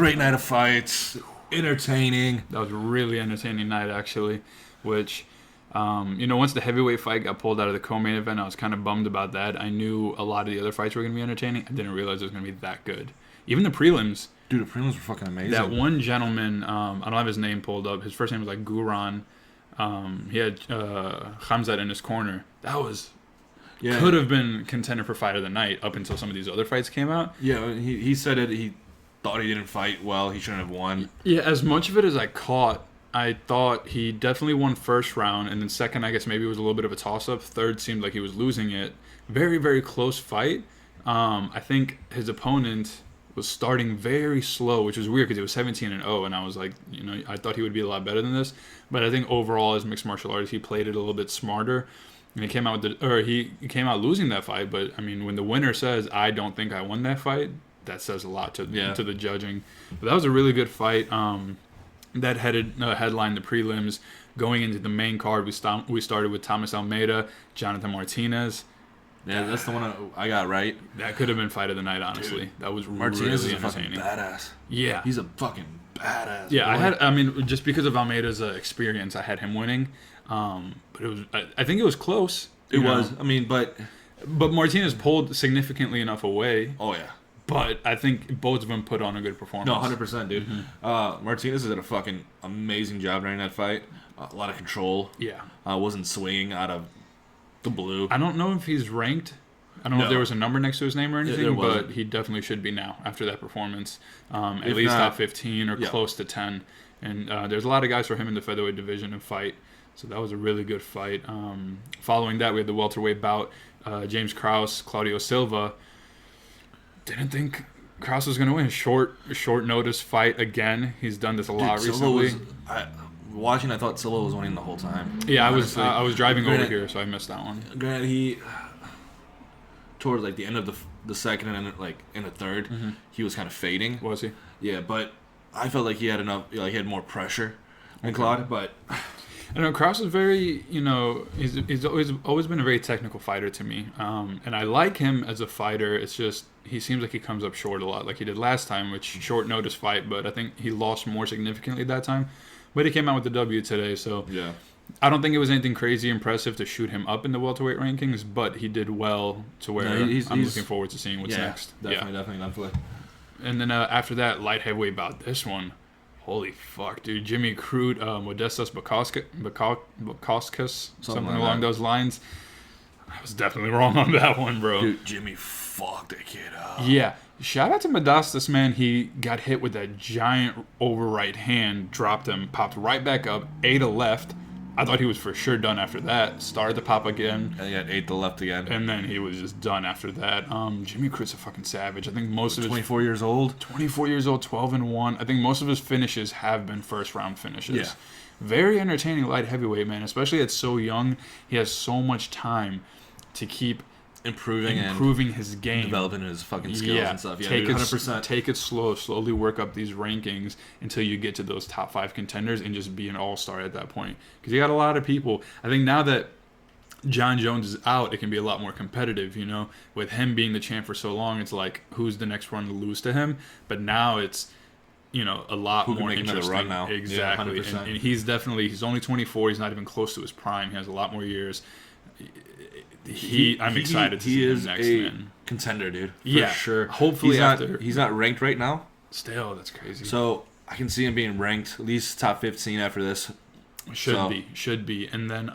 Great night of fights. Entertaining. That was a really entertaining night, actually, which... once the heavyweight fight got pulled out of the co-main event, I was kind of bummed about that. I knew a lot of the other fights were going to be entertaining. I didn't realize it was going to be that good. Even the prelims. Dude, the prelims were fucking amazing. That one gentleman, I don't have his name pulled up. His first name was like Guran. He had Khamzat in his corner. That was... Yeah. Could have been contender for fight of the night up until some of these other fights came out. Yeah, he said it. He thought he didn't fight well. He shouldn't have won. Yeah, as much of it as I caught... I thought he definitely won first round, and then second, I guess maybe it was a little bit of a toss-up. Third seemed like he was losing it. Very, very close fight. I think his opponent was starting very slow, which was weird because he was 17-0, and I was like, I thought he would be a lot better than this. But I think overall, as mixed martial artist, he played it a little bit smarter. And he came out he came out losing that fight. But I mean, when the winner says, "I don't think I won that fight," that says a lot to the judging. But that was a really good fight. That headlined the prelims. Going into the main card, we started with Thomas Almeida, Jonathan Martinez. Yeah, that's the one I got right. That could have been fight of the night, honestly. Dude, that was Martinez really is a fucking badass. Yeah. He's a fucking badass. Yeah, boy. Just because of Almeida's experience, I had him winning. But it was, I think it was close. It was. I mean, but Martinez pulled significantly enough away. Oh, yeah. But I think both of them put on a good performance. No, 100%, dude. Mm-hmm. Martinez did a fucking amazing job during that fight. A lot of control. Yeah. Wasn't swinging out of the blue. I don't know if he's ranked. I don't know if there was a number next to his name or anything, but he definitely should be now after that performance. At least top 15 or close to 10. And there's a lot of guys for him in the featherweight division to fight. So that was a really good fight. Following that, we had the welterweight bout. James Krause, Claudio Silva. Didn't think Krause was going to win. Short notice fight again. He's done this a lot recently. I thought Silva was winning the whole time. Yeah, I was driving over here, so I missed that one. Granted, he towards like the end of the second and like in the third, he was kind of fading. Was he? Yeah, but I felt like he had enough. He had more pressure than Claude, but. I know Krause is very, he's always been a very technical fighter to me, and I like him as a fighter. It's just he seems like he comes up short a lot, like he did last time, which short notice fight. But I think he lost more significantly that time. But he came out with the W today, so yeah. I don't think it was anything crazy impressive to shoot him up in the welterweight rankings, but he did well to where I'm looking forward to seeing what's next. Definitely. And then after that, light heavyweight bout. This one. Holy fuck, dude. Jimmy Crute, Modestas, Bukauskas, something like along those lines. I was definitely wrong on that one, bro. Dude, Jimmy fucked that kid up. Yeah. Shout out to Modestas, man. He got hit with that giant over right hand, dropped him, popped right back up, ate a left. I thought he was for sure done after that. Started to pop again. And he got 8 to left again. And then he was just done after that. Jimmy Crute's a fucking savage. I think most of his... 24 years old? 24 years old, 12-1. I think most of his finishes have been first-round finishes. Yeah. Very entertaining light heavyweight, man. Especially at so young. He has so much time to keep... improving his game, developing his fucking skills and stuff. Yeah, take 100%. Take it slow, slowly work up these rankings until you get to those top 5 contenders and just be an all-star at that point. Because you got a lot of people. I think now that John Jones is out, it can be a lot more competitive. With him being the champ for so long, it's like who's the next one to lose to him. But now it's a lot Who can more make interesting. Run now. Exactly, yeah, and he's only 24. He's not even close to his prime. He has a lot more years. I'm excited to see him next, man. Contender, dude. For sure. Hopefully he's not ranked right now. Still, that's crazy. So I can see him being ranked at least top 15 after this. Should be. And then,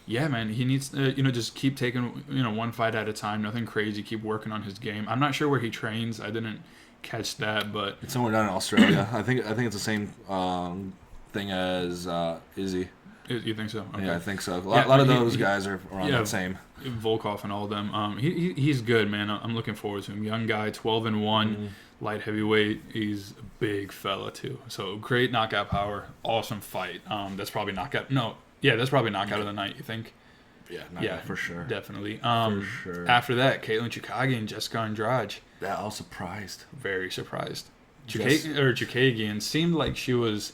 yeah, man, he needs to, just keep taking, one fight at a time. Nothing crazy. Keep working on his game. I'm not sure where he trains. I didn't catch that, but it's somewhere down in Australia. I think it's the same thing as Izzy. You think so? Okay. Yeah, I think so. A lot of those guys are around the same. Volkov and all of them. He's good, man. I'm looking forward to him. Young guy, 12-1, light heavyweight. He's a big fella too. So great knockout power. Awesome fight. That's probably knockout. No, yeah, that's probably knockout of the night. You think? Yeah, for sure. Definitely. For sure. After that, Katlyn Chookagian, Jessica Andrade. Yeah, I was surprised. Very surprised. Chookagian seemed like she was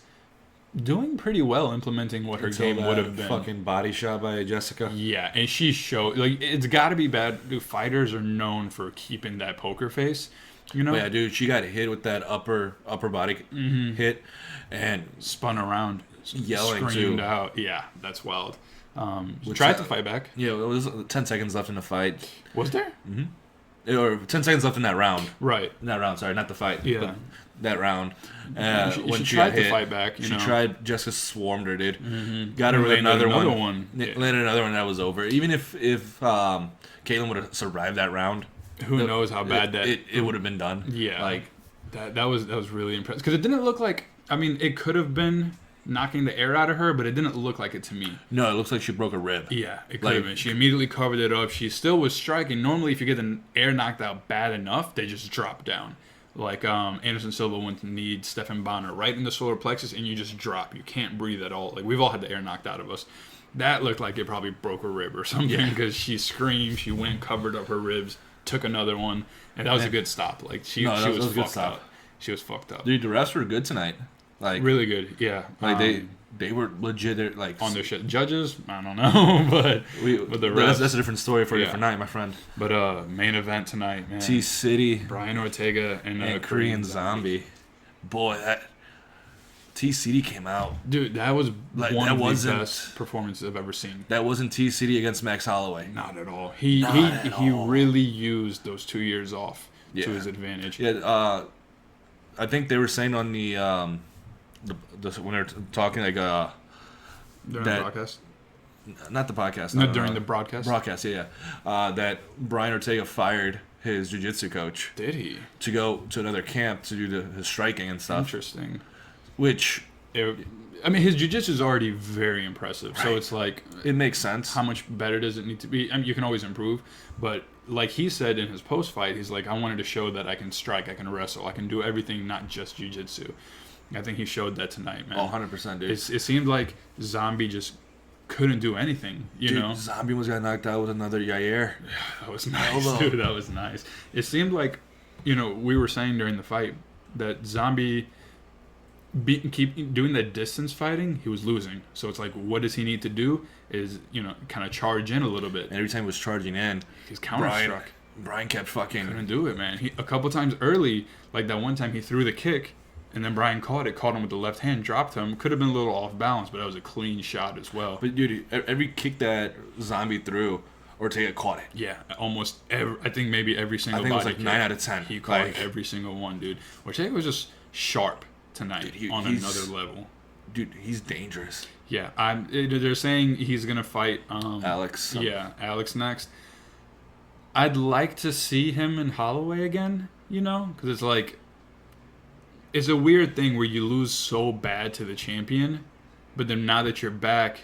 doing pretty well implementing what her game would have been. Fucking body shot by Jessica. Yeah, and she showed it's got to be bad. Fighters are known for keeping that poker face, You know? But yeah, dude, she got hit with that upper body hit, and spun around, yelling screamed too. out. Yeah, that's wild. She tried to fight back. Yeah, it was 10 seconds left in the fight. Was there? Or 10 seconds left in that round. Right. In that round, sorry, not the fight. Yeah. But that round. When she got tried to hit, fight back. She tried. Jessica swarmed her, dude. Got her with Landed another another one. one. Landed another one that was over. Even if Katlyn would have survived that round, who knows how bad it would have been done. Yeah. Like that was really impressive because it didn't look like. I mean, it could have been knocking the air out of her, but it didn't look like it to me. No, it looks like she broke a rib. Yeah, it could have been. She immediately covered it up. She still was striking. Normally, if you get the air knocked out bad enough, they just drop down. Like Anderson Silva went to knee Stephan Bonner right in the solar plexus, and you just drop. You can't breathe at all. Like, we've all had the air knocked out of us. That looked like it probably broke a rib or something because she screamed. She went, covered up her ribs, took another one, and that was a good stop. Like, she was fucked up. She was fucked up. Dude, the refs were good tonight. Like really good, yeah. Like they were legit, like on their shit. Judges, I don't know, but the refs, that's a different story for a different night, my friend. But main event tonight, man. T-City, Brian Ortega and Korean Zombie. Boy, that T-City came out, dude. That was like, one of the best performances I've ever seen. That wasn't T-City against Max Holloway. Not at all. He really used those 2 years off to his advantage. Yeah, I think they were saying on the when they're talking like during the broadcast, not the podcast, no, during the broadcast, that Brian Ortega fired his jiu-jitsu coach. Did he? To go to another camp to do his striking and stuff. Interesting. Which I mean, his jiu-jitsu is already very impressive, so it's like it makes sense. How much better does it need to be? I mean, you can always improve, but like he said in his post-fight, he's like, I wanted to show that I can strike, I can wrestle, I can do everything, not just jiu-jitsu. I think he showed that tonight, man. 100%, dude. It seemed like Zombie just couldn't do anything, you know? Zombie was got knocked out with another Yair. Yeah, that was nice, dude. That was nice. It seemed like, we were saying during the fight that Zombie keep doing that distance fighting, he was losing. So it's like, what does he need to do is, kind of charge in a little bit. And every time he was charging in, he's counter-struck. Brian kept fucking... couldn't do it, man. A couple times early, like that one time he threw the kick, and then Brian caught him with the left hand, dropped him. Could have been a little off balance, but that was a clean shot as well. But dude, every kick that Zombie threw, Ortega caught it. Yeah, almost every. I think maybe every single. I think it was like 9 out of 10. He caught every single one, dude. Ortega was just sharp tonight on another level. Dude, he's dangerous. Yeah, they're saying he's gonna fight Alex. Yeah, Alex next. I'd like to see him in Holloway again. Because it's like. It's a weird thing where you lose so bad to the champion, but then now that you're back,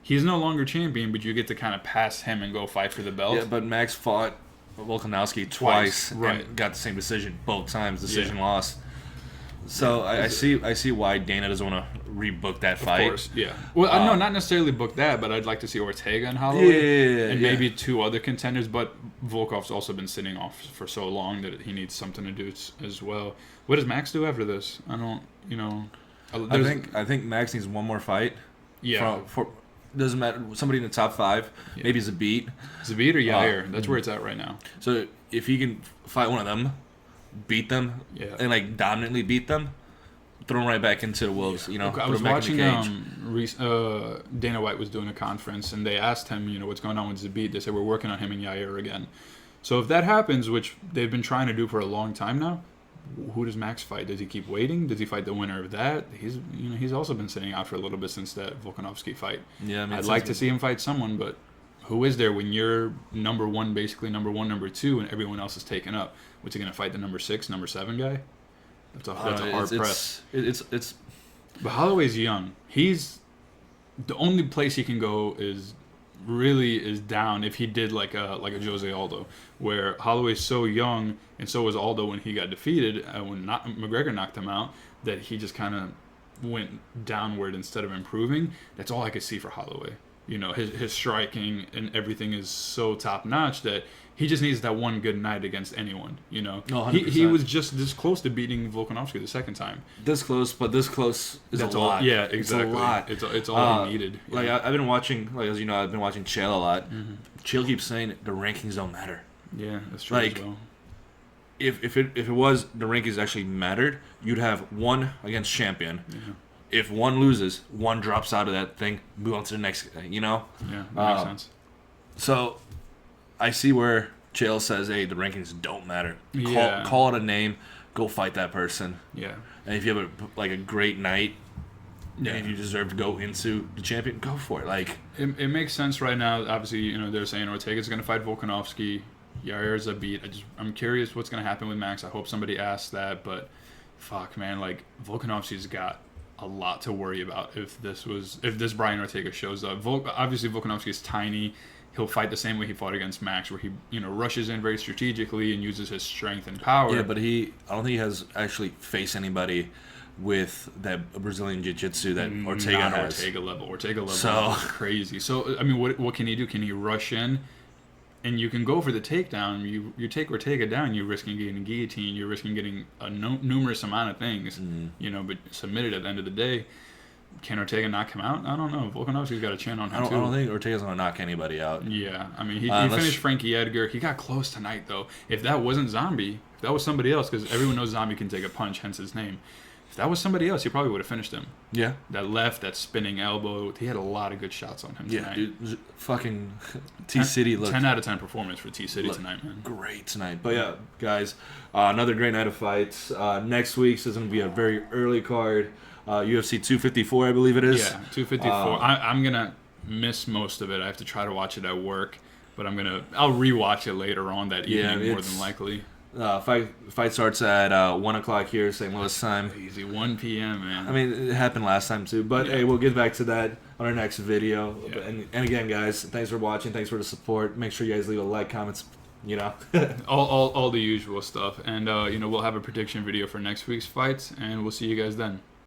he's no longer champion, but you get to kind of pass him and go fight for the belt. Yeah, but Max fought Volkanovski twice right? And got the same decision both times. Decision loss. So I see why Dana doesn't want to rebook that fight. Of course, yeah. Well, no, not necessarily book that, but I'd like to see Ortega and Holloway, and maybe 2 other contenders. But Volkov's also been sitting off for so long that he needs something to do as well. What does Max do after this? I don't, I think Max needs one more fight. Yeah. Doesn't matter. Somebody in the top 5. Yeah. Maybe Zabit. Zabit or Yair. That's where it's at right now. So if he can fight one of them, beat them, and like dominantly beat them, throw them right back into the wolves. I was watching. Dana White was doing a conference, and they asked him, what's going on with Zabit. They said we're working on him and Yair again. So if that happens, which they've been trying to do for a long time now, who does Max fight? Does he keep waiting? Does he fight the winner of that? He's also been sitting out for a little bit since that Volkanovski fight. Yeah, I mean, I'd like to see him fight someone, but who is there when you're number 1, basically number 1, number 2, and everyone else is taken up? What's he gonna fight the number 6, number 7 guy? That's a hard press. It's. But Holloway's young. He's the only place he can go is down if he did like a Jose Aldo, where Holloway's so young and so was Aldo when he got defeated when McGregor knocked him out, that he just kind of went downward instead of improving. That's all I could see for Holloway. His striking and everything is so top notch that he just needs that one good night against anyone. He was just this close to beating Volkanovski the second time. This close, but this close is a lot. Yeah, exactly. It's a lot. It's all he needed. Like I've been watching, as you know, I've been watching Chael a lot. Mm-hmm. Chael keeps saying the rankings don't matter. Yeah, that's true as well. if it was the rankings actually mattered, you'd have one against champion. Yeah. If one loses, one drops out of that thing, move on to the next guy, you know? Yeah, that makes sense. So I see where Chael says, hey, the rankings don't matter. Yeah. Call it a name, go fight that person. Yeah. And if you have a great night, and if you deserve to go into the champion, go for it. Like it makes sense right now. Obviously, you know, they're saying Ortega's going to fight Volkanovski. Yair's a beat. I'm curious what's going to happen with Max. I hope somebody asks that, but fuck, man, like Volkanovski's got a lot to worry about if this Brian Ortega shows up. Obviously, Volkanovski is tiny. He'll fight the same way he fought against Max, where he, you know, rushes in very strategically and uses his strength and power. Yeah, but I don't think he has actually faced anybody with that Brazilian Jiu-Jitsu that Ortega has. Ortega level is crazy. So, I mean, what can he do? Can he rush in? And you can go for the takedown. You take Ortega down, you're risking getting guillotine. You're risking getting a numerous amount of things, you know, but submitted at the end of the day. Can Ortega knock him out? I don't know. Volkanovski's got a chin on him, too. I don't think Ortega's going to knock anybody out. Yeah. I mean, he finished Frankie Edgar. He got close tonight, though. If that wasn't Zombie, if that was somebody else, because everyone knows Zombie can take a punch, hence his name. If that was somebody else, he probably would have finished him. Yeah. That spinning elbow. He had a lot of good shots on him tonight. Yeah, dude. Fucking T-City looked... 10 out of 10 performance for T-City tonight, man. Great tonight. But yeah, guys, another great night of fights. Next week's is going to be a very early card. UFC 254, I believe it is. Yeah, 254. I'm going to miss most of it. I have to try to watch it at work. But I'll rewatch it later on that evening, more than likely. Fight starts at 1 o'clock here, St. Louis time. Easy, 1 p.m., man. I mean, it happened last time too. But hey, we'll get back to that on our next video. Yeah. And again, guys, thanks for watching. Thanks for the support. Make sure you guys leave a like, comments, you know. all the usual stuff. And, you know, we'll have a prediction video for next week's fights. And we'll see you guys then.